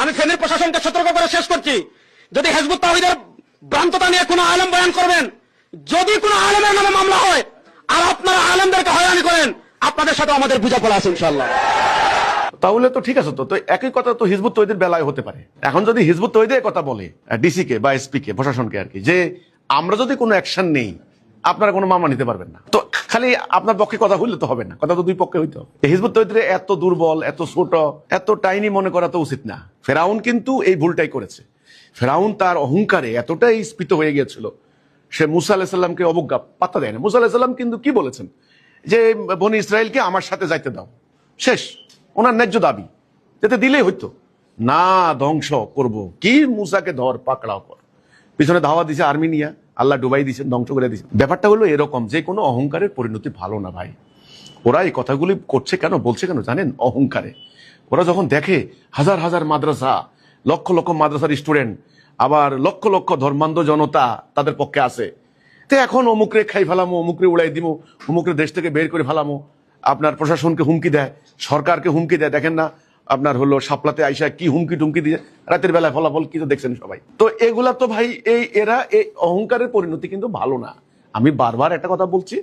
আমি ফেনীর প্রশাসনকে সতর্ক করে শেষ করছি, যদি হিজবুত তাওহীদের ভ্রান্ততা নিয়ে কোনো আলেম বয়ান করবেন, যদি কোনো আলেমের নামে মামলা হয় আর আপনারা আলেমদেরকে হয়রানি করেন, আপনাদের সাথে আমাদের বোঝাপড়া আছে ইনশাআল্লাহ। তাহলে তো ঠিক আছে, তো একই কথা তো হিজবুত তৌহিদের বেলায় হতে পারে। এখন যদি হিজবুত তৌহিদের কথা বলে ডিসি কে বা এসপি কে, প্রশাসনকে আর কি, যে আমরা যদি কোনো অ্যাকশন নেই আপনারা কোনো মামলা নিতে পারবেন না, তো খালি আপনার পক্ষে কথা হইলে তো হবে না, কথা তো দুই পক্ষে হইতে হবে। হিজবুত তৌহিদের এত দুর্বল, এত ছোট, এত টাইনি মনে করা তো উচিত না। ফেরাউন কিন্তু এই ভুলটাই করেছে। ফেরাউন তার অহংকারে এতটাই স্ফীত হয়ে গিয়েছিল, সে মুসা আলাইহিস সালামকে অবজ্ঞা পাত্তা দেয় না। মুসা আলাইহিস সালাম কিন্তু কি বলেছেন, যে বনি ইসরায়েলকে আমার সাথে যাইতে দাও, শেষ। ওনার ন্যায্য দাবি, যেতে দিলেই হইতো না, ধ্বংস করব। কি মুসাকে ধর পাকড়াও কর, পিছনে ধাওয়া দিছে আর্মেনিয়া, আল্লাহ ডুবাই দিচ্ছেন, ধ্বংস করে দিচ্ছেন। ব্যাপারটা হলো এরকম, যে কোনো অহংকারের পরিণতি ভালো না ভাই। ওরা এই কথাগুলি করছে কেন, বলছে কেন জানেন? অহংকারে। ওরা যখন দেখে হাজার হাজার মাদ্রাসা, লক্ষ লক্ষ মাদ্রাসার স্টুডেন্ট, আবার লক্ষ লক্ষ ধর্মান্ধ জনতা তাদের পক্ষে আছে, তো এখন অমুকরে খাই ফেলামো, অমুকরে উড়াই দিব, অমুকরে দেশ থেকে বের করে ফেলামো, আপনার প্রশাসনকে হুমকি দেয়, সরকারকে হুমকি দেয়। দেখেন না আপনার হলো শাপলাতে আইসা কি হুমকি টুমকি দিয়ে রাতের বেলায় ফলাফল কি তো দেখছেন সবাই। তো এগুলা তো ভাই এরা এই অহংকারের পরিণতি কিন্তু ভালো না। আমি বারবার একটা কথা বলছি,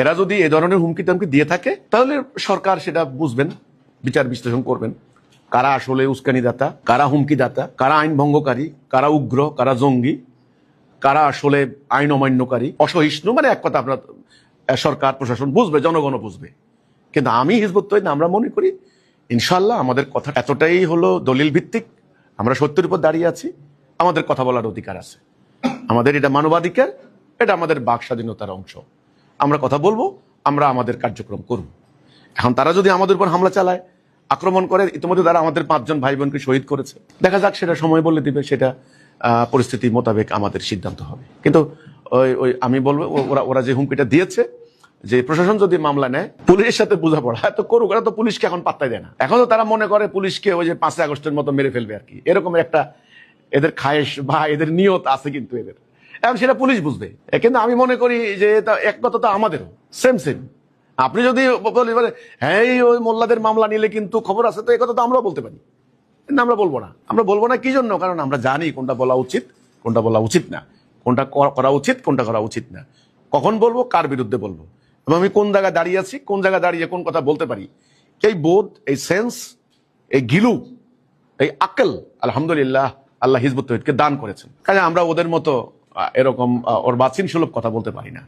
এরা যদি এ ধরনের হুমকি টামকি দিয়ে থাকে তাহলে সরকার সেটা বুঝবেন, বিচার বিশ্লেষণ করবেন, কারা আসলে উস্কানিদাতা, কারা হুমকিদাতা, কারা আইন ভঙ্গকারী, কারা উগ্র, কারা জঙ্গি, কারা আসলে আইন অমান্যকারী, অসহিষ্ণু। মানে এক কথা আপনার সরকার প্রশাসন বুঝবে, জনগণও বুঝবে। কিন্তু আমি হিজবুত তৌহিদ আমরা মনে করি ইনশাল্লাহ আমাদের কথা এতটাই হলো দলিল ভিত্তিক, আমরা সত্যের উপর দাঁড়িয়ে আছি, আমাদের কথা বলার অধিকার আছে, আমাদের এটা মানবাধিকার, এটা আমাদের বাক স্বাধীনতার অংশ। আমরা কথা বলবো, আমরা আমাদের কার্যক্রম করব। এখন তারা যদি আমাদের উপর হামলা চালায়, আক্রমণ করে, ইতিমধ্যে তারা আমাদের 5 জন ভাই বোনকে শহীদ করেছে, দেখা যাক, সেটা সময় বলে দিবে, সেটা পরিস্থিতি মোতাবেক আমাদের সিদ্ধান্ত হবে। কিন্তু ওই আমি বলবো ওরা যে হুমকিটা দিয়েছে, যে প্রশাসন যদি মামলা নেয়, পুলিশের সাথে বোঝাপড়া তো করুক। ওরা তো পুলিশকে এখন পাত্তাই দেয় না। এখন তো তারা মনে করে পুলিশকে ওই যে 5 আগস্টের মতো মেরে ফেলবে আর কি, এরকম একটা এদের খায়েশ বা এদের নিয়ত আছে কিন্তু এদের। এখন সেটা পুলিশ বুঝবে। কিন্তু আমি মনে করি যে এটা এক কথা তো আমাদেরও সেম। আপনি যদি বলি হ্যাঁ ওই মোল্লাদের মামলা নিলে কিন্তু খবর আছে, তো এই কথা তো আমরাও বলতে পারি, কিন্তু আমরা বলবো না। আমরা বলবো না কি জন্য? কারণ আমরা জানি কোনটা বলা উচিত, কোনটা বলা উচিত না, কোনটা করা উচিত, কোনটা করা উচিত না, কখন বলবো, কার বিরুদ্ধে বলবো, এবং আমি কোন জায়গায় দাঁড়িয়ে আছি, কোন জায়গায় দাঁড়িয়ে কোন কথা বলতে পারি, এই বোধ, এই সেন্স, এই গিলু, এই আক্কেল আলহামদুলিল্লাহ আল্লাহ হিজবুত তৌহিদকে দান করেছেন। কাজে আমরা ওদের মতো এরকম ওর বাচিন সুলভ কথা বলতে পারি না।